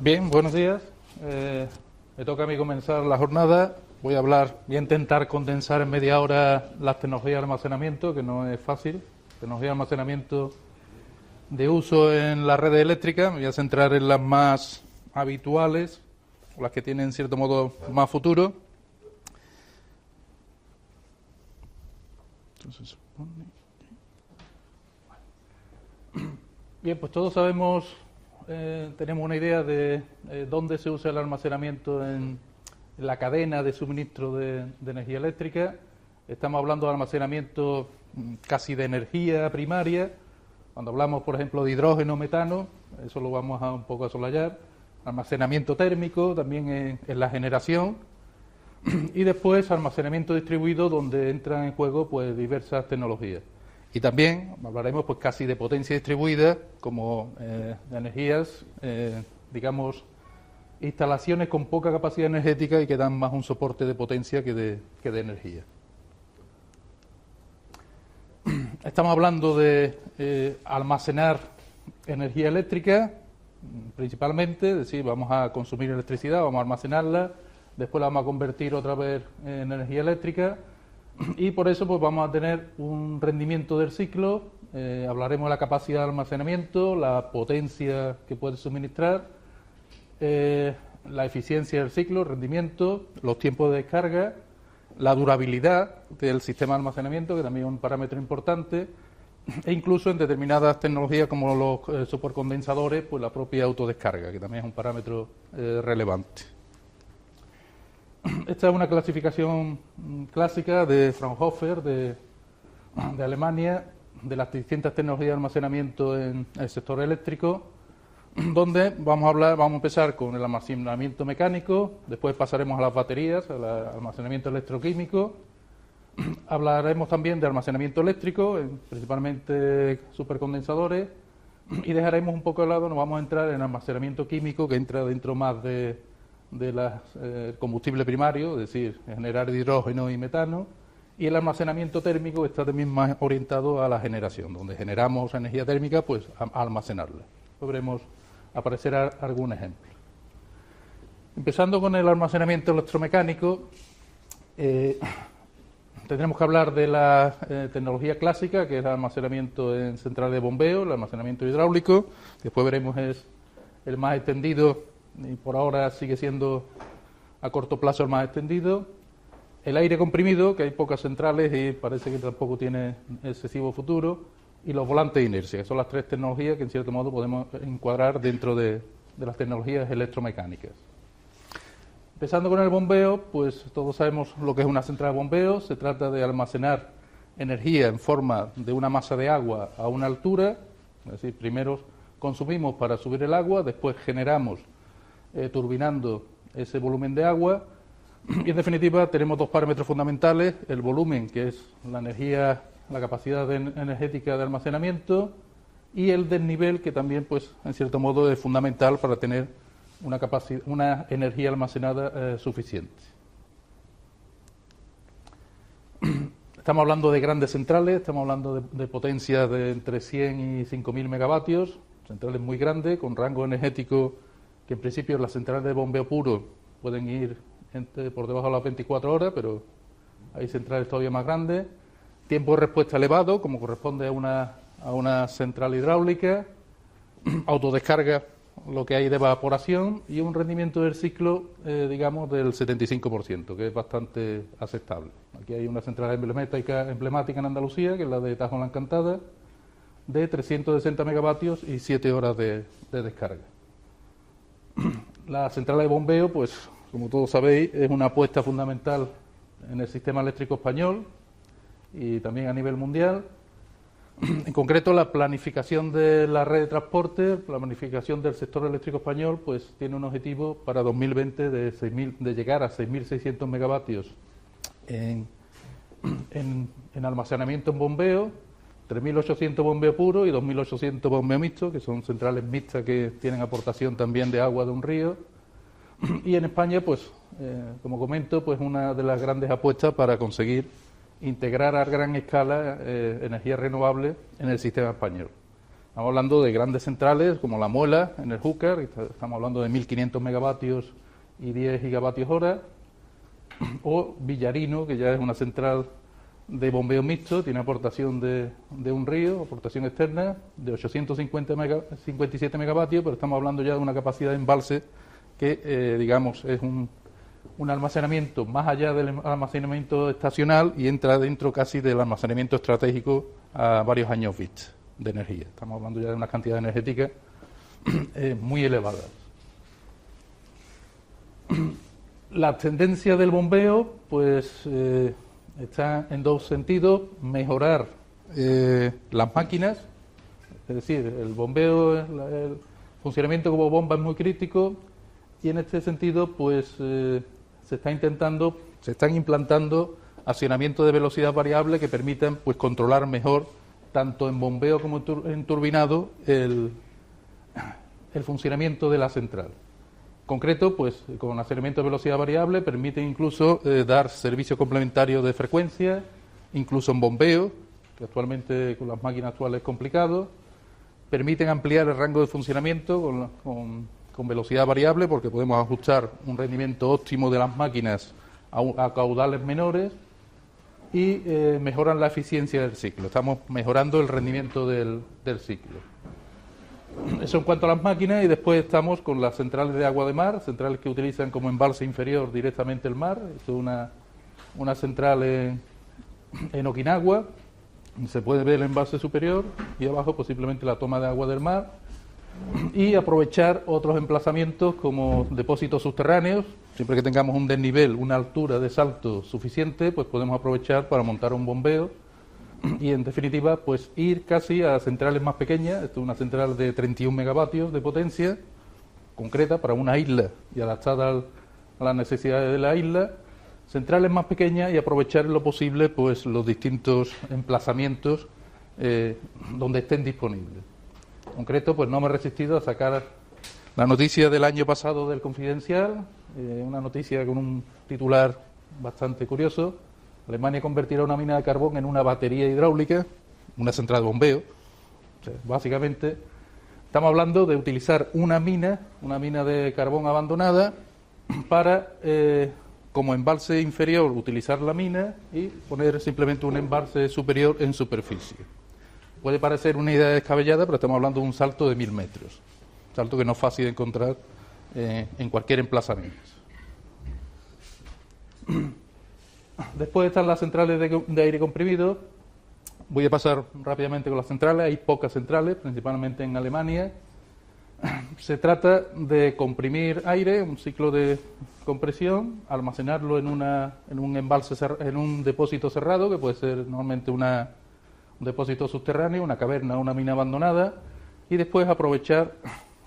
Bien, buenos días. Me toca a mí comenzar la jornada. Voy a intentar condensar en media hora las tecnologías de almacenamiento, que no es fácil. Tecnologías de almacenamiento de uso en la red eléctrica. Me voy a centrar en las más habituales, o las que tienen, en cierto modo, más futuro. Entonces, bien, pues todos sabemos, tenemos una idea de dónde se usa el almacenamiento en la cadena de suministro de energía eléctrica. Estamos hablando de almacenamiento casi de energía primaria. Cuando hablamos, por ejemplo, de hidrógeno o metano, eso lo vamos a un poco a solayar. Almacenamiento térmico, también en la generación. Y después almacenamiento distribuido, donde entran en juego pues diversas tecnologías. Y también hablaremos pues casi de potencia distribuida, como de energías, digamos, instalaciones con poca capacidad energética y que dan más un soporte de potencia que de energía. Estamos hablando de almacenar energía eléctrica, principalmente, es decir, vamos a consumir electricidad, vamos a almacenarla, después la vamos a convertir otra vez en energía eléctrica y por eso pues vamos a tener un rendimiento del ciclo, hablaremos de la capacidad de almacenamiento, la potencia que puede suministrar, la eficiencia del ciclo, rendimiento, los tiempos de descarga, la durabilidad del sistema de almacenamiento, que también es un parámetro importante, e incluso en determinadas tecnologías como los supercondensadores, pues la propia autodescarga, que también es un parámetro relevante. Esta es una clasificación clásica de Fraunhofer, de Alemania, de las distintas tecnologías de almacenamiento en el sector eléctrico, donde vamos a empezar con el almacenamiento mecánico, después pasaremos a las baterías, al almacenamiento electroquímico, hablaremos también de almacenamiento eléctrico, principalmente supercondensadores, y dejaremos un poco de lado, nos vamos a entrar en almacenamiento químico, que entra dentro más de combustible primario, es decir, generar hidrógeno y metano, y el almacenamiento térmico está también más orientado a la generación, donde generamos energía térmica, pues a almacenarla. Veremos aparecer algún ejemplo. Empezando con el almacenamiento electromecánico, tendremos que hablar de la tecnología clásica, que es el almacenamiento en centrales de bombeo, el almacenamiento hidráulico. Después veremos es el más extendido, y por ahora sigue siendo a corto plazo el más extendido. El aire comprimido, que hay pocas centrales y parece que tampoco tiene excesivo futuro. Y los volantes de inercia, que son las tres tecnologías que en cierto modo podemos encuadrar dentro de las tecnologías electromecánicas. Empezando con el bombeo, pues todos sabemos lo que es una central de bombeo. Se trata de almacenar energía en forma de una masa de agua a una altura, es decir, primero consumimos para subir el agua, después generamos turbinando ese volumen de agua y en definitiva tenemos dos parámetros fundamentales: el volumen, que es la energía, la capacidad energética de almacenamiento, y el desnivel, que también pues en cierto modo es fundamental para tener una energía almacenada suficiente. Estamos hablando de grandes centrales, estamos hablando de potencias de entre 100 y 5.000 megavatios, centrales muy grandes, con rango energético que en principio las centrales de bombeo puro pueden ir por debajo de las 24 horas, pero hay centrales todavía más grandes. Tiempo de respuesta elevado, como corresponde a una central hidráulica, autodescarga, lo que hay de evaporación, y un rendimiento del ciclo, digamos, del 75%, que es bastante aceptable. Aquí hay una central emblemática en Andalucía, que es la de Tajo la Encantada, de 360 megavatios y 7 horas de descarga. La central de bombeo, pues, como todos sabéis, es una apuesta fundamental en el sistema eléctrico español y también a nivel mundial. En concreto, la planificación de la red de transporte, la planificación del sector eléctrico español, pues tiene un objetivo para 2020 de llegar a 6.600 megavatios en almacenamiento en bombeo, 3.800 bombeo puro y 2.800 bombeo mixto, que son centrales mixtas que tienen aportación también de agua de un río. Y en España, pues, como comento, pues una de las grandes apuestas para conseguir integrar a gran escala energías renovables en el sistema español. Estamos hablando de grandes centrales como La Muela en el Júcar, estamos hablando de 1.500 megavatios y 10 gigavatios hora, o Villarino, que ya es una central de bombeo mixto, tiene aportación de un río, aportación externa de 857 megavatios, pero estamos hablando ya de una capacidad de embalse que, digamos, es un almacenamiento más allá del almacenamiento estacional y entra dentro casi del almacenamiento estratégico a varios años vista de energía. Estamos hablando ya de una cantidad energética muy elevada. La tendencia del bombeo, pues, está en dos sentidos: mejorar las máquinas, es decir, el bombeo, el funcionamiento como bomba es muy crítico, y en este sentido, pues, se están implantando accionamientos de velocidad variable que permitan, pues, controlar mejor, tanto en bombeo como en turbinado, el funcionamiento de la central. En concreto, pues, con accionamiento de velocidad variable permite incluso dar servicio complementario de frecuencia, incluso en bombeo, que actualmente con las máquinas actuales es complicado. Permiten ampliar el rango de funcionamiento con velocidad variable, porque podemos ajustar un rendimiento óptimo de las máquinas a caudales menores, y mejoran la eficiencia del ciclo. Estamos mejorando el rendimiento del ciclo. Eso en cuanto a las máquinas, y después estamos con las centrales de agua de mar, centrales que utilizan como embalse inferior directamente el mar. Esto es una central en Okinawa. Se puede ver el embalse superior y abajo pues simplemente la toma de agua del mar, y aprovechar otros emplazamientos como depósitos subterráneos. Siempre que tengamos un desnivel, una altura de salto suficiente, pues podemos aprovechar para montar un bombeo y, en definitiva, pues ir casi a centrales más pequeñas. Esto es una central de 31 megavatios de potencia, concreta para una isla y adaptada a las necesidades de la isla. Centrales más pequeñas y aprovechar en lo posible, pues, los distintos emplazamientos donde estén disponibles. En concreto, pues no me he resistido a sacar la noticia del año pasado del Confidencial, una noticia con un titular bastante curioso: Alemania convertirá una mina de carbón en una batería hidráulica, una central de bombeo. O sea, básicamente estamos hablando de utilizar una mina de carbón abandonada para, como embalse inferior, utilizar la mina y poner simplemente un embalse superior en superficie. Puede parecer una idea descabellada, pero estamos hablando de un salto de 1.000 metros. Un salto que no es fácil de encontrar en cualquier emplazamiento. Después están las centrales de aire comprimido. Voy a pasar rápidamente con las centrales. Hay pocas centrales, principalmente en Alemania. Se trata de comprimir aire, un ciclo de compresión, almacenarlo en un embalse, en un depósito cerrado, que puede ser normalmente un depósito subterráneo, una caverna o una mina abandonada, y después aprovechar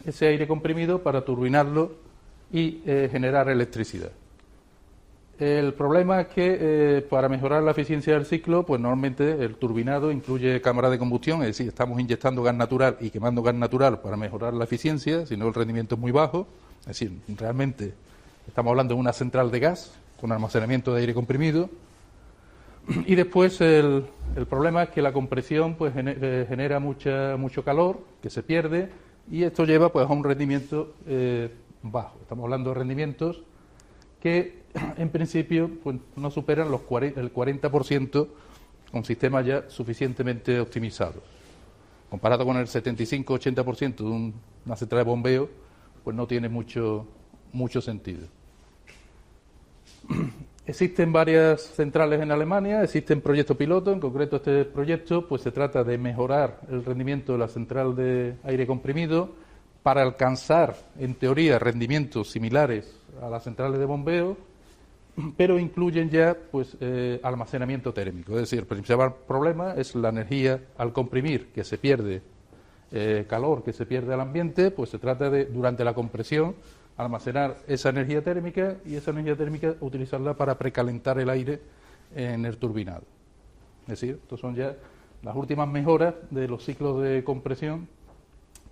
ese aire comprimido para turbinarlo y generar electricidad. El problema es que para mejorar la eficiencia del ciclo, pues normalmente el turbinado incluye cámara de combustión, es decir, estamos inyectando gas natural y quemando gas natural para mejorar la eficiencia, si no el rendimiento es muy bajo. Es decir, realmente estamos hablando de una central de gas con almacenamiento de aire comprimido. Y después el problema es que la compresión, pues, genera mucho calor que se pierde, y esto lleva, pues, a un rendimiento bajo. Estamos hablando de rendimientos que en principio, pues, no superan el 40% con sistemas ya suficientemente optimizados. Comparado con el 75-80% de una central de bombeo, pues no tiene mucho sentido. Existen varias centrales en Alemania, existen proyectos pilotos. En concreto, este proyecto, pues, se trata de mejorar el rendimiento de la central de aire comprimido para alcanzar, en teoría, rendimientos similares a las centrales de bombeo, pero incluyen ya, pues, almacenamiento térmico. Es decir, el principal problema es la energía al comprimir, que se pierde calor, que se pierde al ambiente. Pues se trata de, durante la compresión, almacenar esa energía térmica, y esa energía térmica utilizarla para precalentar el aire en el turbinado. Es decir, estos son ya las últimas mejoras de los ciclos de compresión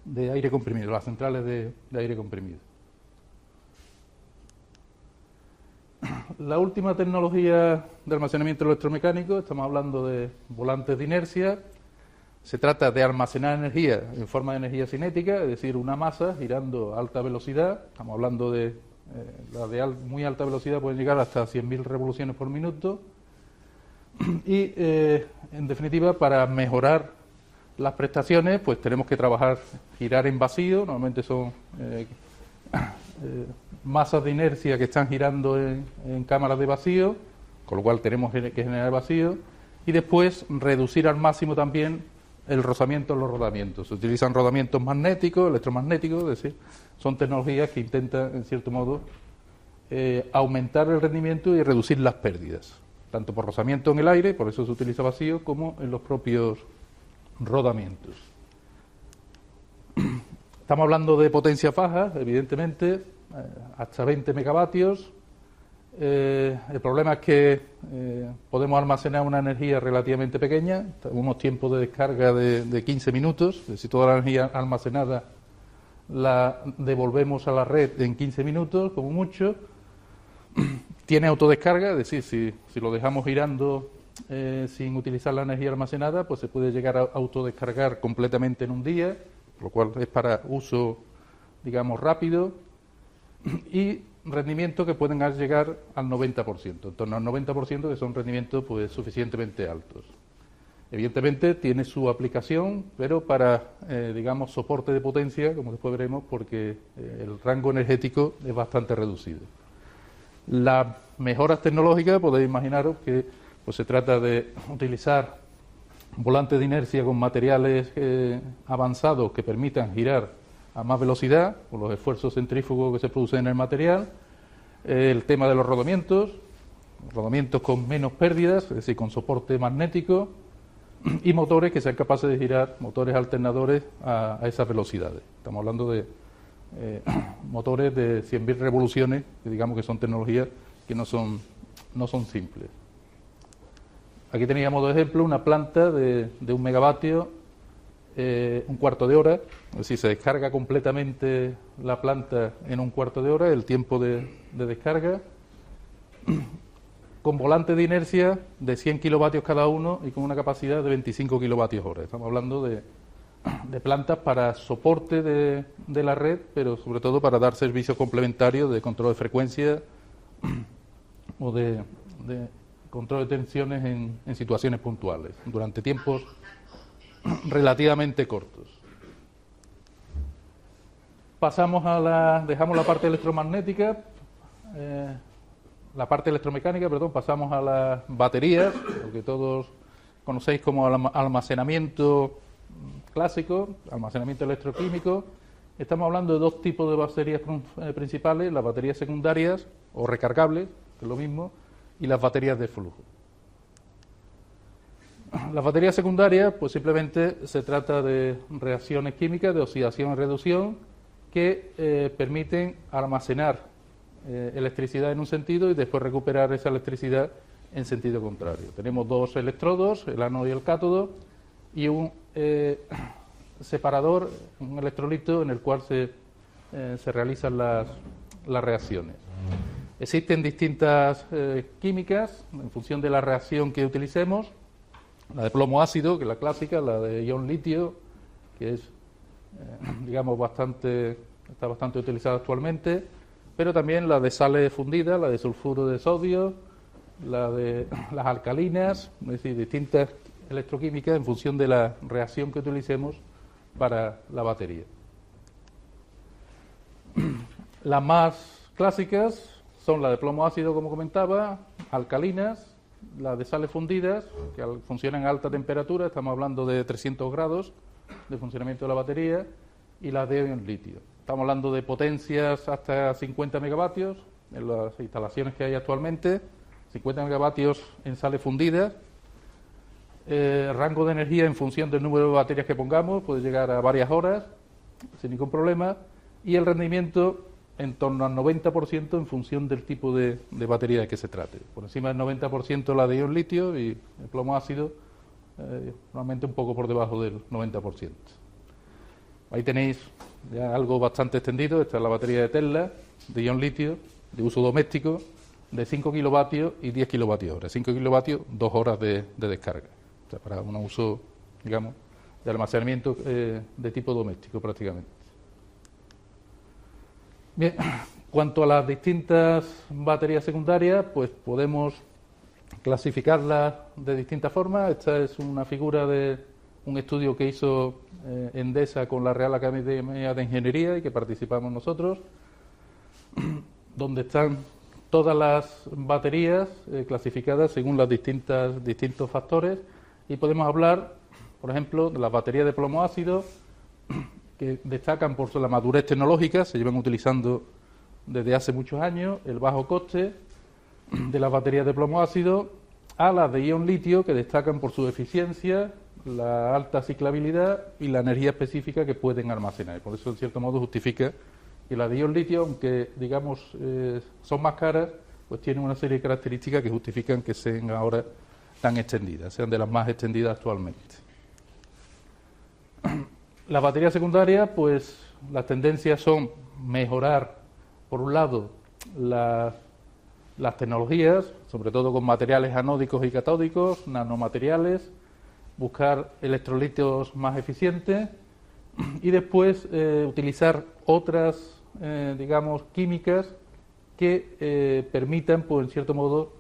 de aire comprimido, las centrales de aire comprimido. La última tecnología de almacenamiento electromecánico, estamos hablando de volantes de inercia. Se trata de almacenar energía en forma de energía cinética, es decir, una masa girando a alta velocidad. Estamos hablando de las de muy alta velocidad, pueden llegar hasta 100.000 revoluciones por minuto. Y, en definitiva, para mejorar las prestaciones, pues tenemos que girar en vacío. Normalmente son masas de inercia que están girando en cámaras de vacío, con lo cual tenemos que generar vacío. Y después reducir al máximo también el rozamiento en los rodamientos. Se utilizan rodamientos magnéticos, electromagnéticos, es decir, son tecnologías que intentan, en cierto modo, aumentar el rendimiento y reducir las pérdidas, tanto por rozamiento en el aire, por eso se utiliza vacío, como en los propios rodamientos. Estamos hablando de potencias bajas, evidentemente, hasta 20 megavatios. El problema es que podemos almacenar una energía relativamente pequeña, unos tiempos de descarga de 15 minutos, es decir, toda la energía almacenada la devolvemos a la red en 15 minutos, como mucho. Tiene autodescarga, es decir, si lo dejamos girando sin utilizar la energía almacenada, pues se puede llegar a autodescargar completamente en un día, lo cual es para uso, digamos, rápido, y rendimientos que pueden llegar al 90%, en torno al 90%, que son rendimientos pues suficientemente altos. Evidentemente tiene su aplicación, pero para, digamos, soporte de potencia, como después veremos, porque el rango energético es bastante reducido. Las mejoras tecnológicas, podéis imaginaros que pues se trata de utilizar volantes de inercia con materiales avanzados que permitan girar a más velocidad, por los esfuerzos centrífugos que se producen en el material. El tema de los rodamientos con menos pérdidas, es decir, con soporte magnético, y motores que sean capaces de girar, motores alternadores a esas velocidades. Estamos hablando de motores de 100.000 revoluciones, que digamos que son tecnologías que no son simples. Aquí teníamos de ejemplo una planta de 1 megavatio, un cuarto de hora, es decir, se descarga completamente la planta en un cuarto de hora, el tiempo de descarga, con volantes de inercia de 100 kilovatios cada uno y con una capacidad de 25 kilovatios hora. Estamos hablando de plantas para soporte de la red, pero sobre todo para dar servicios complementarios de control de frecuencia o de control de tensiones en situaciones puntuales, durante tiempos relativamente cortos. Dejamos la parte electromagnética, la parte electromecánica, pasamos a las baterías, lo que todos conocéis como almacenamiento clásico, almacenamiento electroquímico. Estamos hablando de dos tipos de baterías principales: las baterías secundarias o recargables, que es lo mismo, y las baterías de flujo. Las baterías secundarias, pues simplemente se trata de reacciones químicas de oxidación y reducción que permiten almacenar electricidad en un sentido y después recuperar esa electricidad en sentido contrario. Tenemos dos electrodos, el ánodo y el cátodo, y un separador, un electrolito en el cual se realizan las reacciones. Existen distintas químicas en función de la reacción que utilicemos. La de plomo ácido, que es la clásica, la de ion litio, que es, digamos, está bastante utilizada actualmente, pero también la de sales fundidas, la de sulfuro de sodio, la de las alcalinas, es decir, distintas electroquímicas en función de la reacción que utilicemos para la batería. Las más clásicas son la de plomo ácido, como comentaba, alcalinas, las de sales fundidas, que funcionan a alta temperatura, estamos hablando de 300 grados de funcionamiento de la batería, y las de ion litio. Estamos hablando de potencias hasta 50 megavatios en las instalaciones que hay actualmente, 50 megavatios en sales fundidas. Rango de energía en función del número de baterías que pongamos, puede llegar a varias horas sin ningún problema, y el rendimiento en torno al 90% en función del tipo de batería de que se trate. Por encima del 90% la de ion litio y el plomo ácido, normalmente un poco por debajo del 90%. Ahí tenéis ya algo bastante extendido. Esta es la batería de Tesla de ion litio de uso doméstico de 5 kilovatios y 10 kilovatios hora. 5 kilovatios, 2 horas de descarga. O sea, para un uso, digamos, de almacenamiento de tipo doméstico prácticamente. Bien, cuanto a las distintas baterías secundarias, pues podemos clasificarlas de distintas formas. Esta es una figura de un estudio que hizo Endesa con la Real Academia de Ingeniería y que participamos nosotros, donde están todas las baterías clasificadas según los distintos factores, y podemos hablar, por ejemplo, de las baterías de plomo ácido, que destacan por la madurez tecnológica, se llevan utilizando desde hace muchos años, el bajo coste de las baterías de plomo ácido, a las de ion litio, que destacan por su eficiencia, la alta ciclabilidad y la energía específica que pueden almacenar. Por eso, en cierto modo, justifica que las de ion litio, aunque digamos son más caras, pues tienen una serie de características que justifican que sean ahora tan extendidas, sean de las más extendidas actualmente. Las baterías secundarias, pues las tendencias son mejorar, por un lado, las tecnologías, sobre todo con materiales anódicos y catódicos, nanomateriales, buscar electrolitos más eficientes y después utilizar otras, digamos, químicas que permitan, pues, en cierto modo,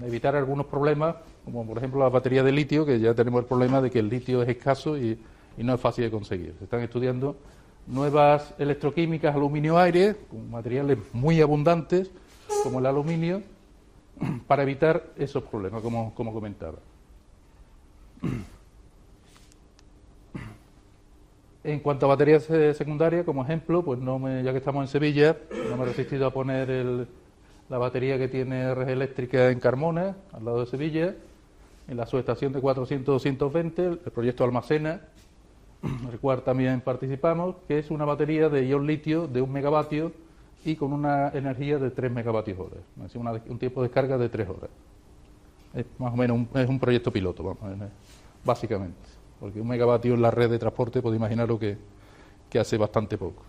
evitar algunos problemas, como por ejemplo la batería de litio, que ya tenemos el problema de que el litio es escaso y no es fácil de conseguir. Se están estudiando nuevas electroquímicas aluminio-aire, con materiales muy abundantes, como el aluminio, para evitar esos problemas, como comentaba. En cuanto a baterías secundarias, como ejemplo, pues ya que estamos en Sevilla, no me he resistido a poner la batería que tiene Red Eléctrica en Carmona, al lado de Sevilla, en la subestación de 400-220, el proyecto Almacena, en el cual también participamos, que es una batería de ion litio de 1 megavatio y con una energía de 3 megavatios hora, es un tiempo de descarga de 3 horas. Es más o menos es un proyecto piloto, básicamente, porque 1 megavatio en la red de transporte, podéis imaginaros que hace bastante poco.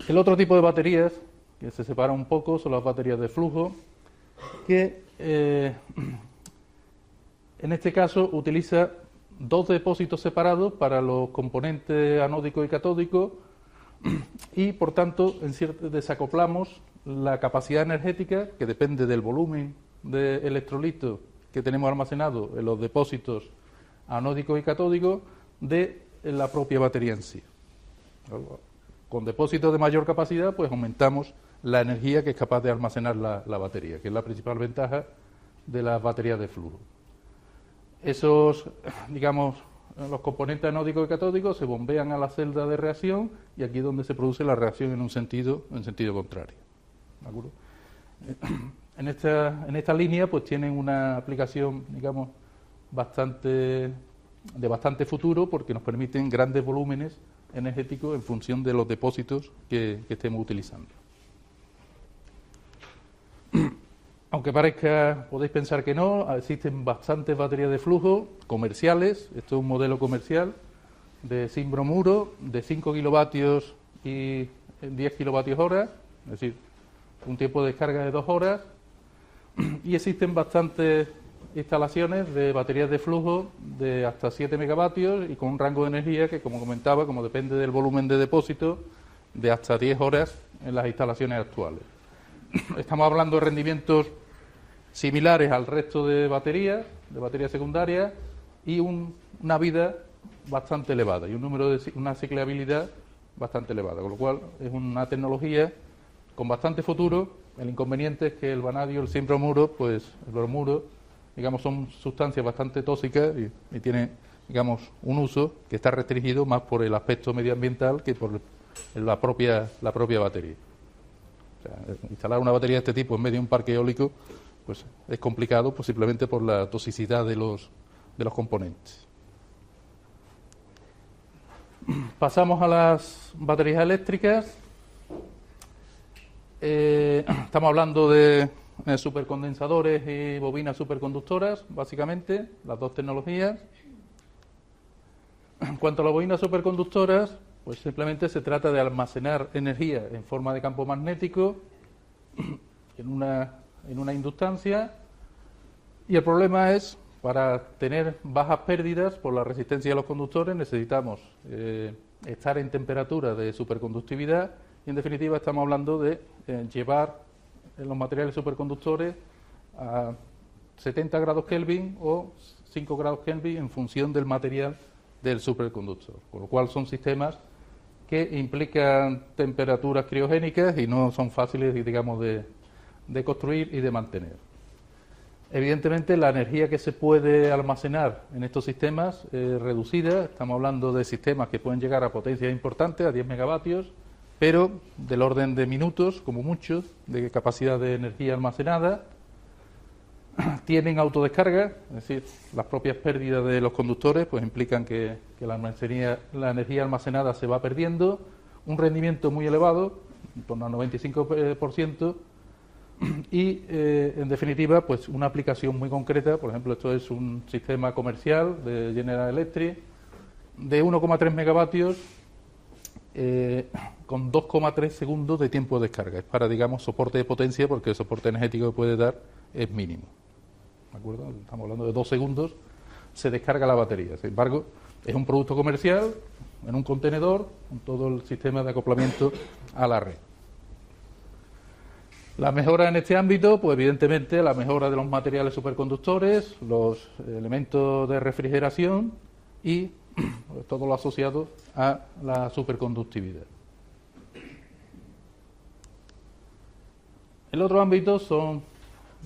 El otro tipo de baterías, que se separa un poco, son las baterías de flujo, que en este caso utiliza dos depósitos separados para los componentes anódico y catódico y, por tanto, desacoplamos la capacidad energética, que depende del volumen de electrolitos que tenemos almacenado en los depósitos anódico y catódico, de la propia batería en sí. Con depósitos de mayor capacidad, pues aumentamos la energía que es capaz de almacenar la batería, que es la principal ventaja de las baterías de flujo. Esos, digamos, los componentes anódicos y catódicos se bombean a la celda de reacción y aquí es donde se produce la reacción en sentido contrario. ¿De acuerdo? En esta línea pues tienen una aplicación, digamos, de bastante futuro, porque nos permiten grandes volúmenes energéticos en función de los depósitos que estemos utilizando. Aunque podéis pensar que no, existen bastantes baterías de flujo comerciales. Esto es un modelo comercial de zinc bromuro de 5 kilovatios y 10 kilovatios hora, es decir, un tiempo de descarga de 2 horas. Y existen bastantes instalaciones de baterías de flujo de hasta 7 megavatios y con un rango de energía que, como comentaba, como depende del volumen de depósito, de hasta 10 horas en las instalaciones actuales. Estamos hablando de rendimientos similares al resto de baterías secundarias y una vida bastante elevada y una ciclabilidad bastante elevada, con lo cual es una tecnología con bastante futuro. El inconveniente es que el vanadio, el zinc bromuro, pues el bromuro, digamos, son sustancias bastante tóxicas y tienen, digamos, un uso que está restringido más por el aspecto medioambiental que por la propia batería. O sea, instalar una batería de este tipo en medio de un parque eólico, pues es complicado, pues simplemente por la toxicidad de los componentes. Pasamos a las baterías eléctricas. Estamos hablando de supercondensadores y bobinas superconductoras, básicamente, las dos tecnologías. En cuanto a las bobinas superconductoras, pues simplemente se trata de almacenar energía en forma de campo magnético en una inductancia, y el problema es Para tener bajas pérdidas por la resistencia de los conductores necesitamos estar en temperatura de superconductividad y, en definitiva, estamos hablando de llevar los materiales superconductores a 70 grados Kelvin o 5 grados Kelvin en función del material del superconductor, con lo cual son sistemas que implican temperaturas criogénicas y no son fáciles, digamos, de construir y de mantener. Evidentemente, la energía que se puede almacenar en estos sistemas es reducida. Estamos hablando de sistemas que pueden llegar a potencias importantes, a 10 megavatios, pero del orden de minutos, como mucho, de capacidad de energía almacenada. Tienen autodescarga, es decir, las propias pérdidas de los conductores pues implican que la energía almacenada se va perdiendo. Un rendimiento muy elevado, en torno al 95%. Y, en definitiva, pues una aplicación muy concreta. Por ejemplo, esto es un sistema comercial de General Electric de 1,3 megavatios con 2,3 segundos de tiempo de descarga. Es para, digamos, soporte de potencia, porque el soporte energético que puede dar es mínimo. ¿De acuerdo? Estamos hablando de 2 segundos, se descarga la batería. Sin embargo, es un producto comercial en un contenedor con todo el sistema de acoplamiento a la red. La mejora en este ámbito, pues evidentemente la mejora de los materiales superconductores, los elementos de refrigeración y todo lo asociado a la superconductividad. El otro ámbito son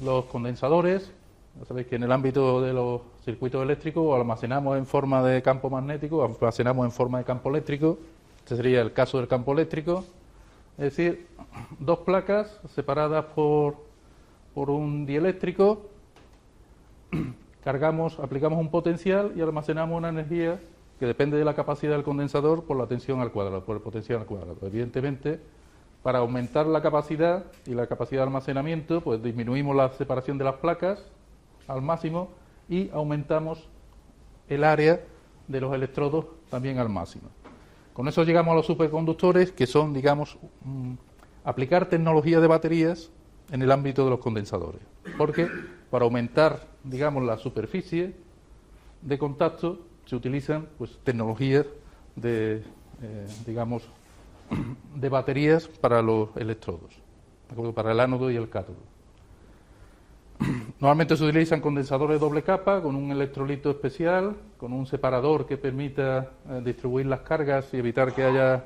los condensadores. Ya sabéis que en el ámbito de los circuitos eléctricos almacenamos en forma de campo magnético, almacenamos en forma de campo eléctrico. Este sería el caso del campo eléctrico. Es decir, dos placas separadas por un dieléctrico, aplicamos un potencial y almacenamos una energía que depende de la capacidad del condensador por la tensión al cuadrado, por el potencial al cuadrado. Evidentemente, para aumentar la capacidad y la capacidad de almacenamiento, pues disminuimos la separación de las placas al máximo y aumentamos el área de los electrodos también al máximo. Con eso llegamos a los superconductores, que son, digamos, aplicar tecnología de baterías en el ámbito de los condensadores. Porque para aumentar, digamos, la superficie de contacto se utilizan pues tecnologías de, digamos, de baterías para los electrodos, ¿de acuerdo? Para el ánodo y el cátodo. Normalmente se utilizan condensadores de doble capa con un electrolito especial, con un separador que permita distribuir las cargas y evitar que haya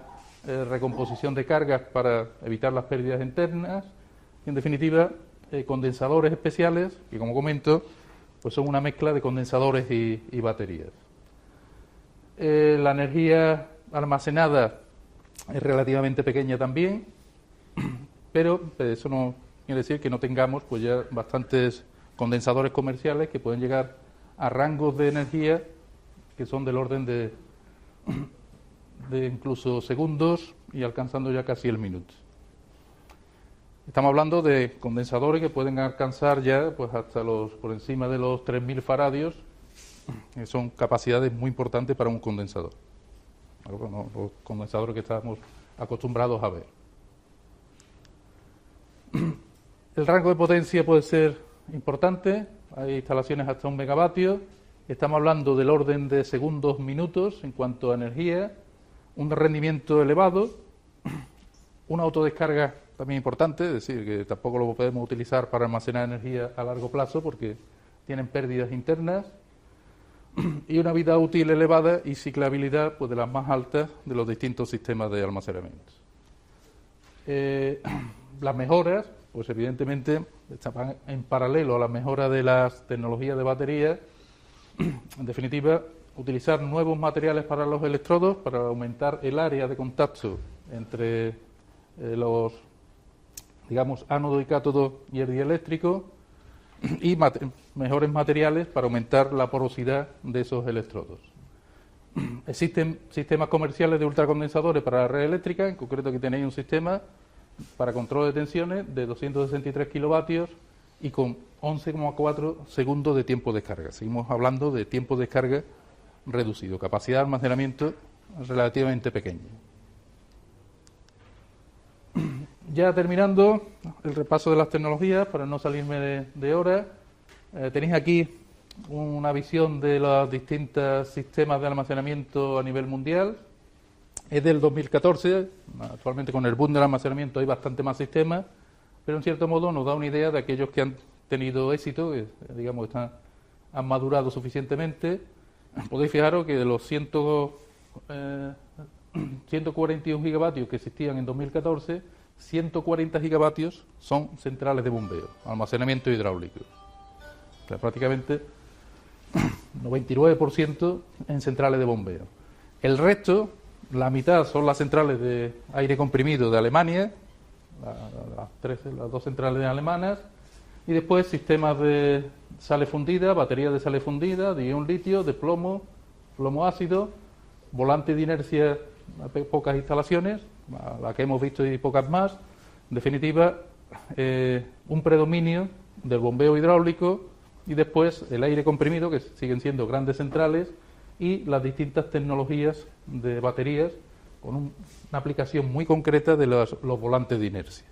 recomposición de cargas para evitar las pérdidas internas. Y, en definitiva, condensadores especiales que, como comento, pues son una mezcla de condensadores y baterías. La energía almacenada es relativamente pequeña también, pero eso no quiere decir que no tengamos pues ya bastantes condensadores comerciales que pueden llegar a rangos de energía que son del orden de incluso segundos y alcanzando ya casi el minuto. Estamos hablando de condensadores que pueden alcanzar ya pues hasta por encima de los 3000 faradios, que son capacidades muy importantes para un condensador. Bueno, los condensadores que estamos acostumbrados a ver. El rango de potencia puede ser importante, hay instalaciones hasta 1 megavatio, estamos hablando del orden de segundos, minutos en cuanto a energía, un rendimiento elevado, una autodescarga también importante, es decir, que tampoco lo podemos utilizar para almacenar energía a largo plazo porque tienen pérdidas internas, y una vida útil elevada y ciclabilidad pues de las más altas de los distintos sistemas de almacenamiento. Las mejoras, pues evidentemente están en paralelo a la mejora de las tecnologías de batería. En definitiva, utilizar nuevos materiales para los electrodos para aumentar el área de contacto entre los, digamos, ánodo y cátodo y el dieléctrico, y mejores materiales para aumentar la porosidad de esos electrodos. Existen sistemas comerciales de ultracondensadores para la red eléctrica, en concreto aquí tenéis un sistema para control de tensiones de 263 kilovatios y con 11,4 segundos de tiempo de descarga. Seguimos hablando de tiempo de descarga reducido, capacidad de almacenamiento relativamente pequeña. Ya terminando el repaso de las tecnologías, para no salirme de hora, tenéis aquí una visión de los distintos sistemas de almacenamiento a nivel mundial. Es del 2014, actualmente con el boom del almacenamiento hay bastante más sistemas, pero en cierto modo nos da una idea de aquellos que han tenido éxito, que digamos han madurado suficientemente. Podéis fijaros que de los 141 gigavatios que existían en 2014, 140 gigavatios son centrales de bombeo, almacenamiento hidráulico. O sea, prácticamente 99% en centrales de bombeo. El resto, la mitad, son las centrales de aire comprimido de Alemania, las dos centrales alemanas, y después sistemas de sale fundida, baterías de sale fundida, de ion litio, de plomo, plomo ácido, volante de inercia, pocas instalaciones, la que hemos visto y pocas más. En definitiva, un predominio del bombeo hidráulico y después el aire comprimido, que siguen siendo grandes centrales, y las distintas tecnologías de baterías con una aplicación muy concreta de los volantes de inercia.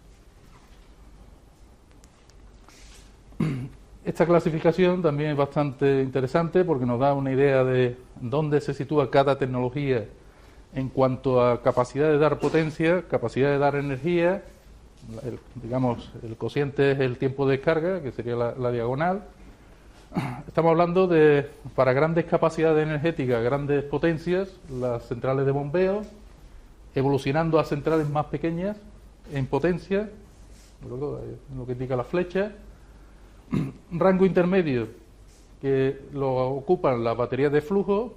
Esta clasificación también es bastante interesante porque nos da una idea de dónde se sitúa cada tecnología en cuanto a capacidad de dar potencia, capacidad de dar energía. El cociente es el tiempo de descarga, que sería la diagonal. Estamos hablando de, para grandes capacidades energéticas, grandes potencias, las centrales de bombeo, evolucionando a centrales más pequeñas en potencia, lo que indica la flecha. Rango intermedio, que lo ocupan las baterías de flujo,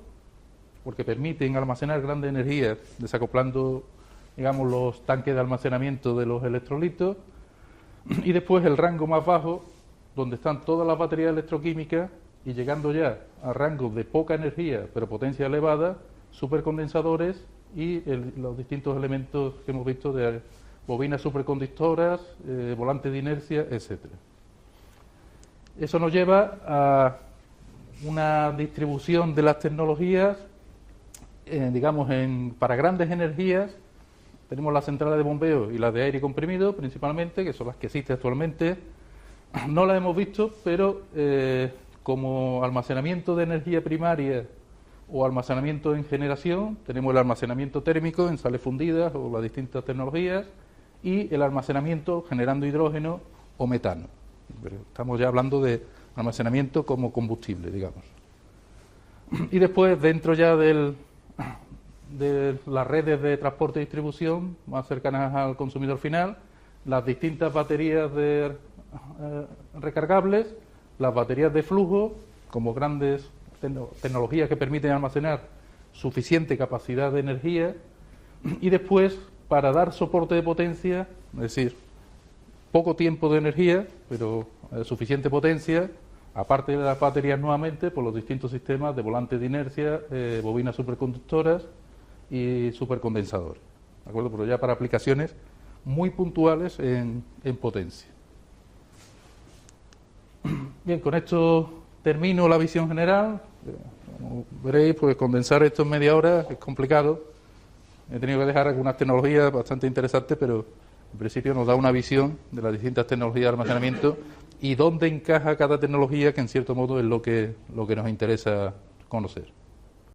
porque permiten almacenar grandes energías, desacoplando, digamos, los tanques de almacenamiento de los electrolitos. Y después el rango más bajo, donde están todas las baterías electroquímicas y llegando ya a rangos de poca energía, pero potencia elevada, supercondensadores y los distintos elementos que hemos visto de bobinas superconductoras, volantes de inercia, etcétera. Eso nos lleva a una distribución de las tecnologías, para grandes energías. Tenemos las centrales de bombeo y las de aire comprimido principalmente, que son las que existen actualmente. No las hemos visto, pero como almacenamiento de energía primaria o almacenamiento en generación, tenemos el almacenamiento térmico en sales fundidas o las distintas tecnologías y el almacenamiento generando hidrógeno o metano. Pero estamos ya hablando de almacenamiento como combustible, digamos. Y después, dentro ya de las redes de transporte y distribución más cercanas al consumidor final, las distintas baterías recargables, las baterías de flujo, como grandes tecnologías que permiten almacenar suficiente capacidad de energía, y después, para dar soporte de potencia, es decir, poco tiempo de energía, pero suficiente potencia, aparte de las baterías nuevamente, por los distintos sistemas de volantes de inercia, bobinas superconductoras y supercondensadores. ¿De acuerdo? Pero ya para aplicaciones muy puntuales en potencia. Bien, con esto termino la visión general. Como veréis, pues condensar esto en media hora es complicado. He tenido que dejar algunas tecnologías bastante interesantes, pero en principio nos da una visión de las distintas tecnologías de almacenamiento y dónde encaja cada tecnología, que en cierto modo es lo que nos interesa conocer.